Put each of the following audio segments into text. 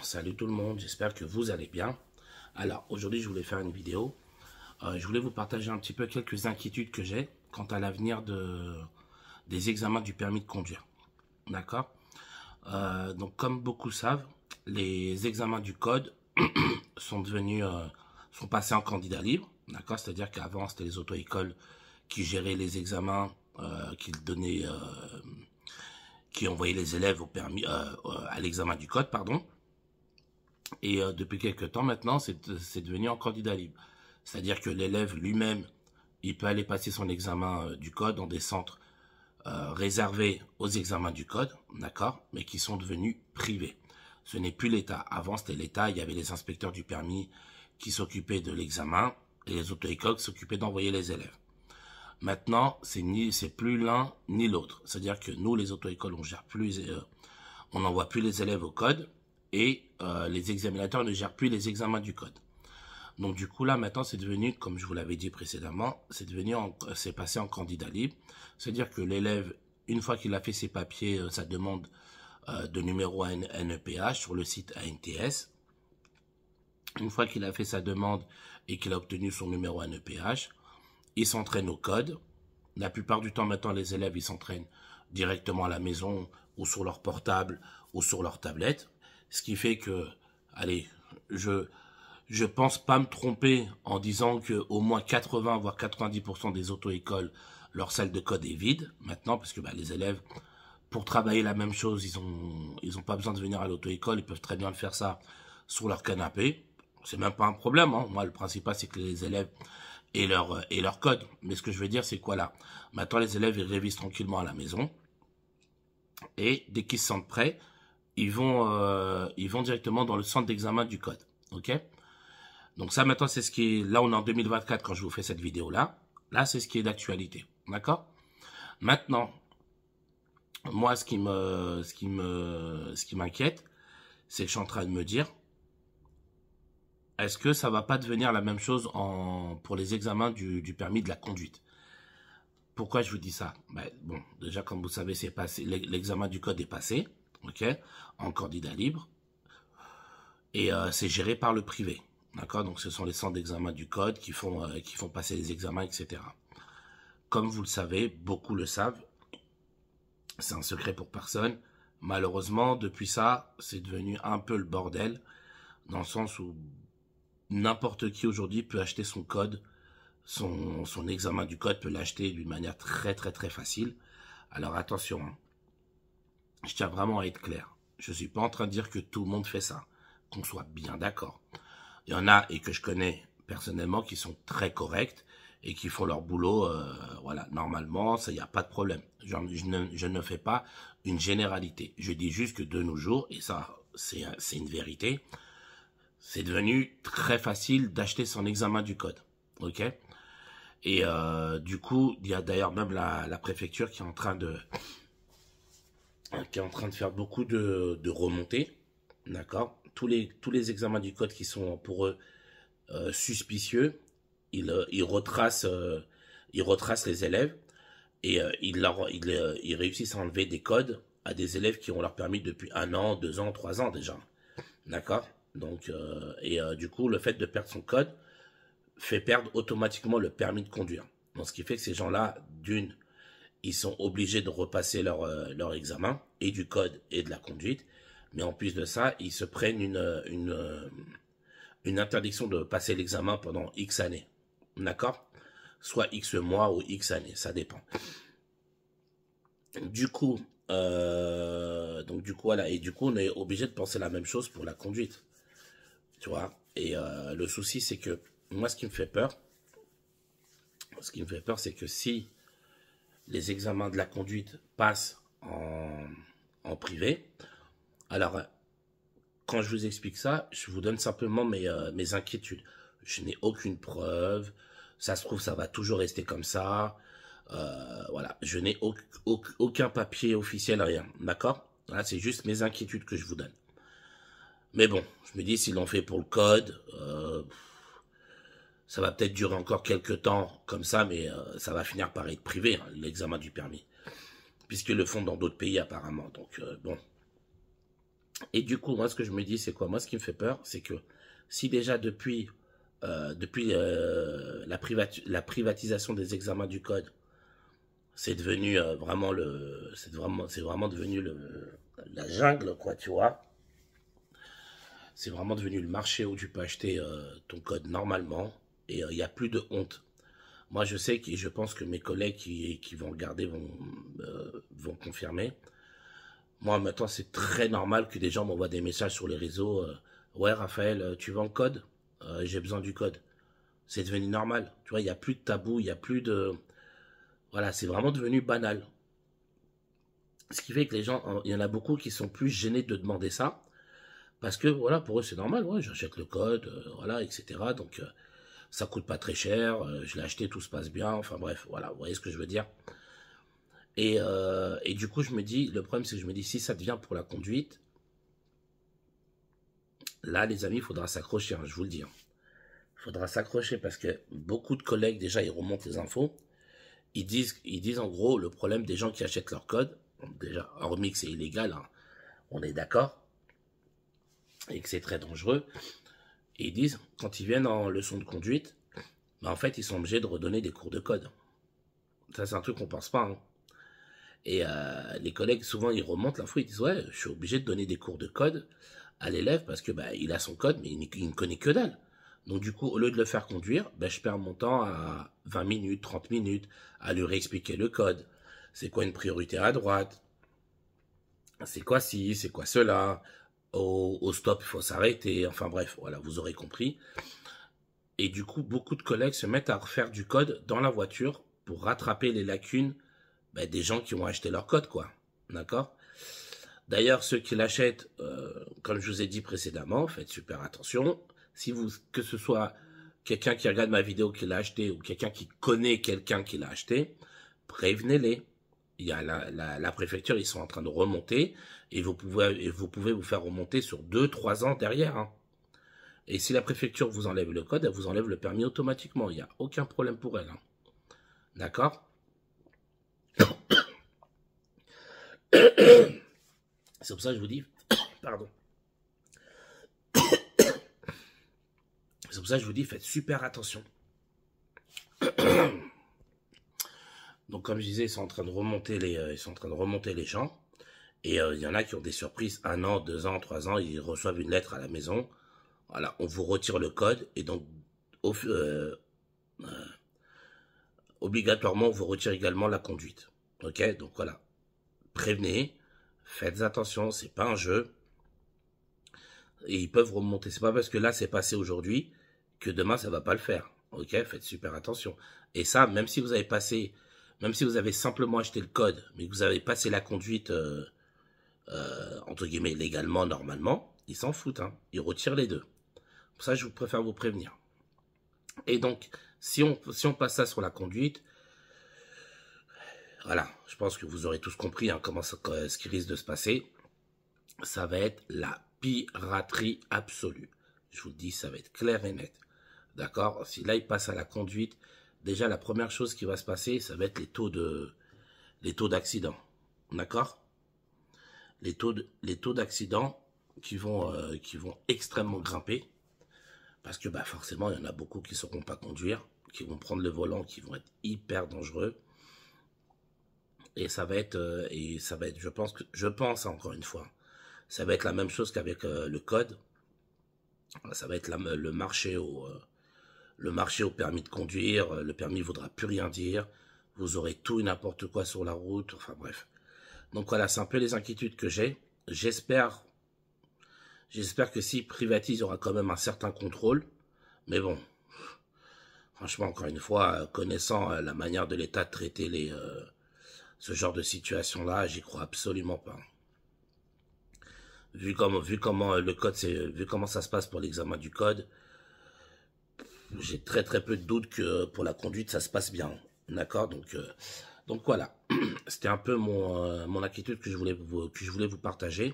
Salut tout le monde, j'espère que vous allez bien. Alors aujourd'hui je voulais faire une vidéo. Je voulais vous partager un petit peu quelques inquiétudes que j'ai quant à l'avenir des examens du permis de conduire. D'accord. Donc comme beaucoup savent, les examens du code sont passés en candidat libre. D'accord, c'est-à-dire qu'avant c'était les auto-écoles qui géraient les examens, qui envoyaient les élèves au permis, à l'examen du code, pardon. Et depuis quelques temps maintenant, c'est devenu en candidat libre. C'est-à-dire que l'élève lui-même, il peut aller passer son examen du code dans des centres réservés aux examens du code, d'accord, mais qui sont devenus privés. Ce n'est plus l'État. Avant, c'était l'État, il y avait les inspecteurs du permis qui s'occupaient de l'examen et les auto-écoles qui s'occupaient d'envoyer les élèves. Maintenant, c'est plus l'un ni l'autre. C'est-à-dire que nous, les auto-écoles, on n'envoie plus les élèves au code et les examinateurs ne gèrent plus les examens du code. Donc du coup là maintenant c'est devenu, comme je vous l'avais dit précédemment, c'est passé en candidat libre. C'est-à-dire que l'élève, une fois qu'il a fait ses papiers, sa demande de numéro NEPH sur le site ANTS, une fois qu'il a fait sa demande et qu'il a obtenu son numéro NEPH, il s'entraîne au code. La plupart du temps maintenant les élèves ils s'entraînent directement à la maison ou sur leur portable ou sur leur tablette. Ce qui fait que, allez, je pense pas me tromper en disant que au moins 80 voire 90% des auto-écoles, leur salle de code est vide maintenant, parce que les élèves, pour travailler la même chose, ils ont pas besoin de venir à l'auto-école, ils peuvent très bien le faire ça sur leur canapé. C'est même pas un problème, hein. Moi, le principal, c'est que les élèves aient leur code. Mais ce que je veux dire, c'est quoi là? Maintenant, les élèves, ils révisent tranquillement à la maison. Et dès qu'ils se sentent prêts, ils vont directement dans le centre d'examen du code. Ok? Donc ça, maintenant, c'est ce qui est... Là, on est en 2024 quand je vous fais cette vidéo-là. Là, c'est ce qui est d'actualité. D'accord? Maintenant, moi, ce qui m'inquiète, c'est que je suis en train de me dire, est-ce que ça va pas devenir la même chose pour les examens du permis de la conduite? Pourquoi je vous dis ça? Bon, déjà, comme vous savez, c'est passé, l'examen du code est passé, ok, en candidat libre, et c'est géré par le privé. D'accord, donc ce sont les centres d'examen du code qui font passer les examens, etc. Comme vous le savez, beaucoup le savent, c'est un secret pour personne. Malheureusement, depuis ça, c'est devenu un peu le bordel, dans le sens où n'importe qui aujourd'hui peut acheter son code, son examen du code peut l'acheter d'une manière très très très facile. Alors attention, hein, je tiens vraiment à être clair. Je ne suis pas en train de dire que tout le monde fait ça, qu'on soit bien d'accord. Il y en a, et que je connais personnellement, qui sont très corrects et qui font leur boulot, voilà, normalement, ça, il n'y a pas de problème. Je ne fais pas une généralité. Je dis juste que de nos jours, et ça, c'est une vérité, c'est devenu très facile d'acheter son examen du code. Ok? Et du coup, il y a d'ailleurs même la préfecture qui est en train de faire beaucoup de remontées. D'accord? Tous les examens du code qui sont pour eux suspicieux, ils retracent les élèves et ils réussissent à enlever des codes à des élèves qui ont leur permis depuis 1 an, 2 ans, 3 ans déjà. D'accord? Donc, du coup, le fait de perdre son code fait perdre automatiquement le permis de conduire. Donc, ce qui fait que ces gens-là, d'une, ils sont obligés de repasser leur examen, et du code et de la conduite. Mais en plus de ça, ils se prennent une interdiction de passer l'examen pendant X années. D'accord? Soit X mois ou X années, ça dépend. Du coup, voilà. Et du coup, on est obligé de penser la même chose pour la conduite. Tu vois? Et le souci, c'est que moi, ce qui me fait peur, c'est que si les examens de la conduite passent en privé, alors quand je vous explique ça, je vous donne simplement mes inquiétudes. Je n'ai aucune preuve. Ça se trouve, ça va toujours rester comme ça. Voilà, je n'ai aucun papier officiel, rien. D'accord? Voilà, c'est juste mes inquiétudes que je vous donne. Mais bon, je me dis, s'ils l'ont fait pour le code, ça va peut-être durer encore quelques temps comme ça, mais ça va finir par être privé, hein, l'examen du permis. Puisqu'ils le font dans d'autres pays apparemment. Donc, bon. Et du coup, moi, ce que je me dis, c'est quoi? Moi, ce qui me fait peur, c'est que si déjà depuis la privatisation des examens du code, c'est devenu c'est vraiment devenu la jungle, quoi, tu vois. C'est vraiment devenu le marché où tu peux acheter ton code normalement et il n'y a plus de honte. Moi, je sais et je pense que mes collègues qui vont regarder vont confirmer. Moi, maintenant, c'est très normal que des gens m'envoient des messages sur les réseaux. Ouais, Raphaël, tu veux un code? J'ai besoin du code. C'est devenu normal. Tu vois, il n'y a plus de tabou, il n'y a plus de... Voilà, c'est vraiment devenu banal. Ce qui fait que les gens, il y en a beaucoup qui sont plus gênés de demander ça. Parce que, voilà, pour eux, c'est normal. Ouais, j'achète le code, voilà, etc. Donc, ça coûte pas très cher. Je l'ai acheté, tout se passe bien. Enfin, bref, voilà, vous voyez ce que je veux dire. Et du coup, je me dis, le problème, c'est que je me dis, si ça devient pour la conduite, là, les amis, il faudra s'accrocher, hein, je vous le dis. Il faudra s'accrocher parce que beaucoup de collègues, déjà, ils remontent les infos. Ils disent en gros, le problème des gens qui achètent leur code, déjà, hormis que c'est illégal, hein, on est d'accord, et que c'est très dangereux. Et ils disent, quand ils viennent en leçon de conduite, bah, en fait, ils sont obligés de redonner des cours de code. Ça, c'est un truc qu'on pense pas, hein. Et les collègues, souvent, ils remontent l'info, ils disent, ouais, je suis obligé de donner des cours de code à l'élève parce que bah, il a son code, mais il ne connaît que dalle. Donc du coup, au lieu de le faire conduire, bah, je perds mon temps à 20 minutes, 30 minutes, à lui réexpliquer le code. C'est quoi une priorité à droite? C'est quoi ci? C'est quoi cela? Au stop, il faut s'arrêter. Enfin bref, voilà, vous aurez compris. Et du coup, beaucoup de collègues se mettent à refaire du code dans la voiture pour rattraper les lacunes bah, des gens qui ont acheté leur code, quoi. D'accord? D'ailleurs, ceux qui l'achètent, comme je vous ai dit précédemment, faites super attention. Si vous, que ce soit quelqu'un qui regarde ma vidéo qui l'a acheté ou quelqu'un qui connaît quelqu'un qui l'a acheté, prévenez-les. Il y a la préfecture, ils sont en train de remonter et vous pouvez vous faire remonter sur 2-3 ans derrière, hein. Et si la préfecture vous enlève le code, elle vous enlève le permis automatiquement. Il n'y a aucun problème pour elle, hein. D'accord? C'est pour ça que je vous dis, pardon. C'est pour ça que je vous dis, faites super attention. Donc, comme je disais, ils sont en train de remonter les gens. Et il y en a qui ont des surprises. 1 an, 2 ans, 3 ans, ils reçoivent une lettre à la maison. Voilà, on vous retire le code. Et donc, obligatoirement, on vous retire également la conduite. Ok? Donc voilà. Prévenez. Faites attention, c'est pas un jeu. Et ils peuvent remonter. C'est pas parce que là, c'est passé aujourd'hui que demain, ça va pas le faire. Ok? Faites super attention. Et ça, même si vous avez simplement acheté le code, mais que vous avez passé la conduite, entre guillemets, légalement, normalement, ils s'en foutent, hein. Ils retirent les deux. Pour ça, je préfère vous prévenir. Et donc, si on passe ça sur la conduite, voilà, je pense que vous aurez tous compris, hein, ce qui risque de se passer. Ça va être la piraterie absolue. Je vous le dis, ça va être clair et net. D'accord? Si là, il passe à la conduite, déjà, la première chose qui va se passer, ça va être les taux d'accident. D'accord? Les taux d'accident qui vont extrêmement grimper. Parce que bah, forcément, il y en a beaucoup qui ne sauront pas conduire, qui vont prendre le volant, qui vont être hyper dangereux. Et ça va être, je pense encore une fois, ça va être la même chose qu'avec le code. Ça va être le marché au permis de conduire. Le permis ne voudra plus rien dire. Vous aurez tout et n'importe quoi sur la route. Enfin bref. Donc voilà, c'est un peu les inquiétudes que j'ai. J'espère que s'ils privatisent, il y aura quand même un certain contrôle. Mais bon, franchement, encore une fois, connaissant la manière de l'État de traiter ce genre de situation-là, j'y crois absolument pas. Vu comment le code, vu comment ça se passe pour l'examen du code, j'ai très très peu de doutes que pour la conduite, ça se passe bien. D'accord? Donc voilà. C'était un peu mon inquiétude que je voulais vous partager.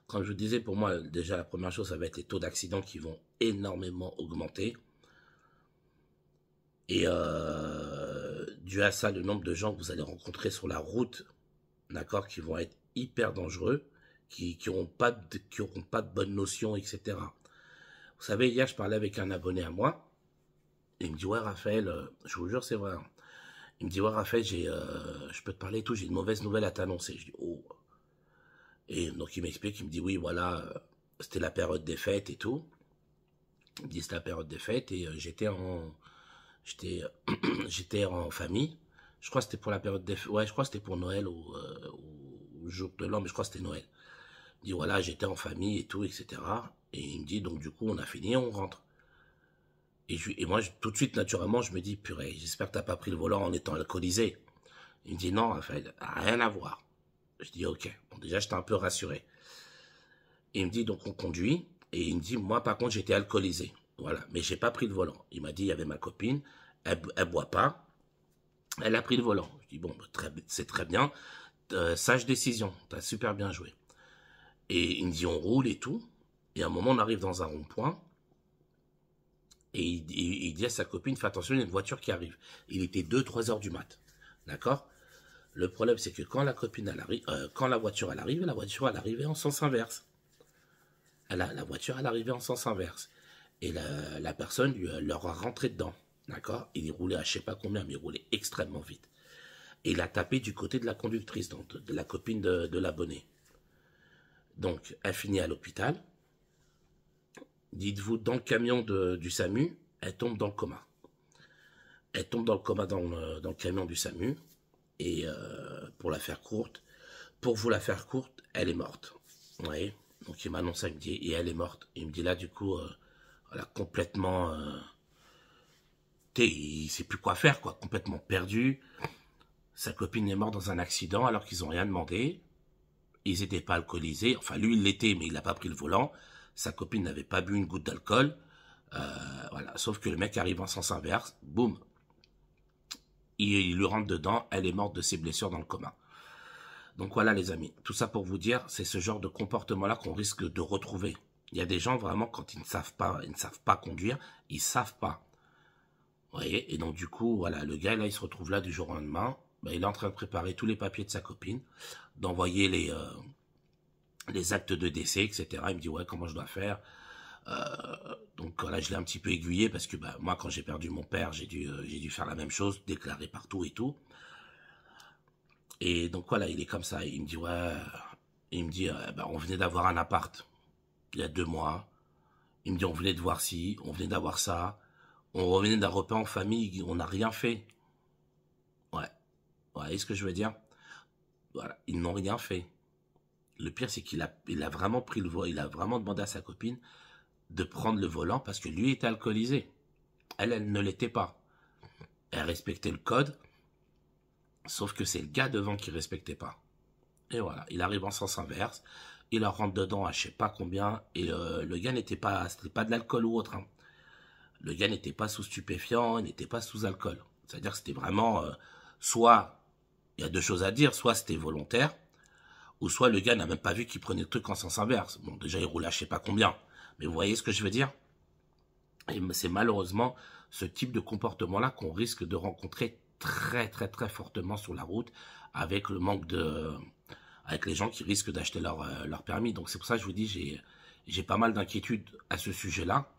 Comme je vous disais, pour moi, déjà, la première chose, ça va être les taux d'accident qui vont énormément augmenter. Et dû à ça, le nombre de gens que vous allez rencontrer sur la route, d'accord, qui vont être hyper dangereux, qui auront pas de bonnes notions, etc. Vous savez, hier, je parlais avec un abonné à moi. Il me dit, ouais, Raphaël, je vous jure, c'est vrai. Hein. Il me dit, ouais, Raphaël, je peux te parler et tout, j'ai une mauvaise nouvelle à t'annoncer. Je dis, oh. Et donc, il m'explique, il me dit, oui, voilà, c'était la période des fêtes et tout. Il me dit, c'était la période des fêtes et j'étais en famille. Je crois que c'était pour la période des fêtes. Ouais, je crois que c'était pour Noël ou jour de l'an, mais je crois que c'était Noël. Il dit, voilà, j'étais en famille et tout, etc. Et il me dit, donc, du coup, on a fini, on rentre. Et moi, tout de suite, naturellement, je me dis, purée, j'espère que t'as pas pris le volant en étant alcoolisé. Il me dit, non, Raphaël, rien à voir. Je dis, ok. Bon, déjà, j'étais un peu rassuré. Et il me dit, donc, on conduit. Et il me dit, moi, par contre, j'étais alcoolisé. Voilà. Mais j'ai pas pris le volant. Il m'a dit, il y avait ma copine. Elle boit pas. Elle a pris le volant. Je dis, bon, c'est très bien. Sage décision. T'as super bien joué. Et il me dit, on roule et tout. Et à un moment, on arrive dans un rond-point. Et il dit à sa copine, fais attention, il y a une voiture qui arrive. Il était 2-3 heures du mat. D'accord? Le problème, c'est que quand la voiture elle arrivait en sens inverse. La voiture, elle arrivait en sens inverse. Et la personne leur a rentré dedans. D'accord? Il roulait à je sais pas combien, mais il roulait extrêmement vite. Et il a tapé du côté de la conductrice, donc de la copine de l'abonné. Donc, elle finit à l'hôpital. Dites-vous, dans le camion du SAMU, elle tombe dans le coma. Elle tombe dans le coma dans le camion du SAMU. Et pour vous la faire courte, elle est morte. Vous voyez? Donc il m'annonce ça, il me dit, et elle est morte. Il me dit là, du coup, voilà, complètement... il sait plus quoi faire, quoi. Complètement perdu. Sa copine est morte dans un accident alors qu'ils n'ont rien demandé. Ils n'étaient pas alcoolisés. Enfin, lui, il l'était, mais il n'a pas pris le volant. Sa copine n'avait pas bu une goutte d'alcool. Voilà. Sauf que le mec arrive en sens inverse. Boum. Il lui rentre dedans. Elle est morte de ses blessures dans le coma. Donc voilà, les amis. Tout ça pour vous dire, c'est ce genre de comportement-là qu'on risque de retrouver. Il y a des gens, vraiment, quand ils ne savent pas conduire, ils savent pas. Vous voyez? Et donc, du coup, voilà, le gars, là, il se retrouve là du jour au lendemain. Ben, il est en train de préparer tous les papiers de sa copine, d'envoyer les actes de décès, etc. Il me dit, ouais, comment je dois faire? Donc là, je l'ai un petit peu aiguillé parce que bah, moi, quand j'ai perdu mon père, j'ai dû faire la même chose, déclarer partout et tout. Et donc voilà, il est comme ça. Il me dit, ouais, il me dit, bah, on venait d'avoir un appart il y a 2 mois. Il me dit, on venait de voir ci, on venait d'avoir ça. On revenait d'un repas en famille, on n'a rien fait. Ouais, vous voyez ce que je veux dire? Voilà, ils n'ont rien fait. Le pire, c'est qu'il a vraiment pris le volant, il a vraiment demandé à sa copine de prendre le volant parce que lui était alcoolisé. Elle ne l'était pas. Elle respectait le code, sauf que c'est le gars devant qui respectait pas. Et voilà, il arrive en sens inverse, il leur rentre dedans à je sais pas combien, et le gars c'était pas de l'alcool ou autre. Hein. Le gars n'était pas sous stupéfiant, il n'était pas sous alcool. C'est-à-dire que c'était vraiment, soit, il y a 2 choses à dire, soit c'était volontaire, ou soit le gars n'a même pas vu qu'il prenait le truc en sens inverse. Bon, déjà, il roulait à je sais pas combien. Mais vous voyez ce que je veux dire? Et c'est malheureusement ce type de comportement-là qu'on risque de rencontrer très, très, très fortement sur la route avec le manque de... avec les gens qui risquent d'acheter leur permis. Donc c'est pour ça que je vous dis, j'ai pas mal d'inquiétudes à ce sujet-là.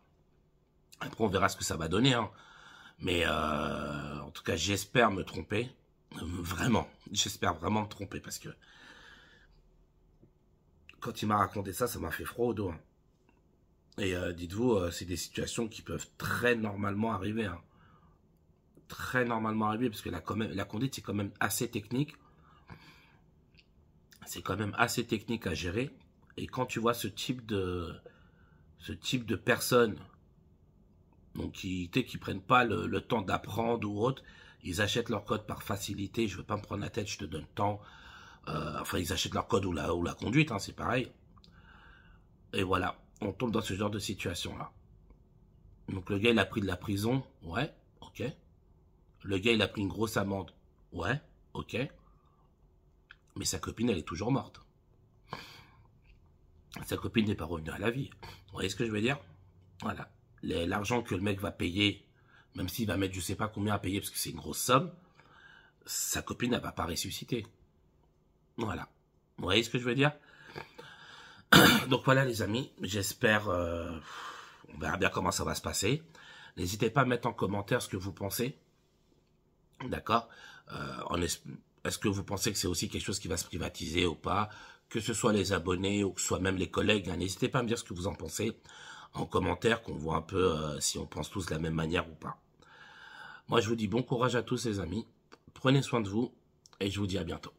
Après, on verra ce que ça va donner. Hein. Mais en tout cas, j'espère me tromper. Vraiment, j'espère vraiment me tromper parce que quand il m'a raconté ça, ça m'a fait froid au dos. Hein. Et dites-vous, c'est des situations qui peuvent très normalement arriver. Hein. Très normalement arriver parce que la conduite, c'est quand même assez technique. C'est quand même assez technique à gérer. Et quand tu vois ce type de personnes donc qui prennent pas le temps d'apprendre ou autre, ils achètent leur code par facilité. Je veux pas me prendre la tête, je te donne le temps. Enfin, ils achètent leur code ou la conduite, hein, c'est pareil. Et voilà, on tombe dans ce genre de situation-là. Donc le gars, il a pris de la prison, ouais, ok. Le gars, il a pris une grosse amende, ouais, ok. Mais sa copine, elle est toujours morte. Sa copine n'est pas revenue à la vie. Vous voyez ce que je veux dire? Voilà. L'argent que le mec va payer, même s'il va mettre je sais pas combien à payer parce que c'est une grosse somme, sa copine, elle va pas ressusciter. Voilà. Vous voyez ce que je veux dire? Donc voilà les amis, j'espère, on verra bien comment ça va se passer. N'hésitez pas à mettre en commentaire ce que vous pensez, d'accord. Est-ce que vous pensez que c'est aussi quelque chose qui va se privatiser ou pas, que ce soit les abonnés ou que ce soit même les collègues, hein. N'hésitez pas à me dire ce que vous en pensez en commentaire, qu'on voit un peu si on pense tous de la même manière ou pas. Moi je vous dis bon courage à tous les amis, prenez soin de vous et je vous dis à bientôt.